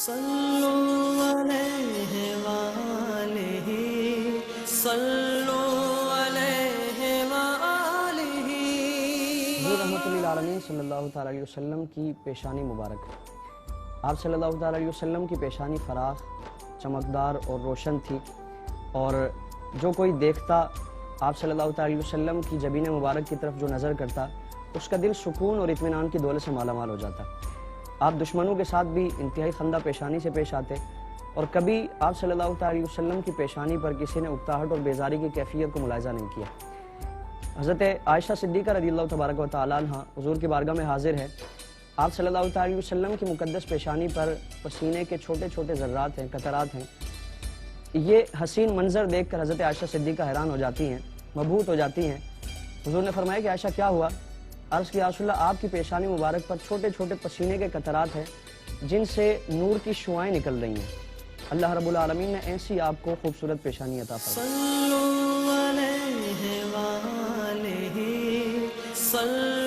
صلوا علیہ وآلہ صلوا علیہ وآلہ۔ حضور رحمۃ للعالمین صلی اللہ تعالیٰ علیہ وسلم کی پیشانی مبارک۔ آپ صلی اللہ تعالیٰ علیہ وسلم کی پیشانی فراخ، چمکدار اور روشن تھی، اور جو کوئی دیکھتا آپ صلی اللہ تعالیٰ علیہ وسلم کی جبین مبارک کی طرف جو نظر کرتا، اس کا دل سکون اور اطمینان کی دولت سے مالا مال ہو جاتا۔ آپ دشمنوں کے ساتھ بھی انتہائی خندہ پیشانی سے پیش آتے، اور کبھی آپ صلی اللہ تعالیٰ علیہ وسلم کی پیشانی پر کسی نے اکتاہٹ اور بیزاری کی کیفیت کو ملاحظہ نہیں کیا۔ حضرت عائشہ صدیقہ رضی اللہ تبارک و تعالیٰ عنہ حضور کی بارگاہ میں حاضر ہے۔ آپ صلی اللہ تعالیٰ علیہ وسلم کی مقدس پیشانی پر پسینے کے چھوٹے چھوٹے ذرات ہیں، قطرات ہیں۔ یہ حسین منظر دیکھ کر حضرت عائشہ صدیقہ حیران ہو جاتی ہیں، مبہوت ہو جاتی ہیں۔ حضور نے فرمایا کہ عائشہ کیا ہوا؟ عرض کیا رسول اللہ، آپ کی پیشانی مبارک پر چھوٹے چھوٹے پسینے کے قطرات ہیں جن سے نور کی شعائیں نکل رہی ہیں۔ اللہ رب العالمین نے ایسی آپ کو خوبصورت پیشانی عطا فرمائی۔ صلوا علیہ وآلہ صلوا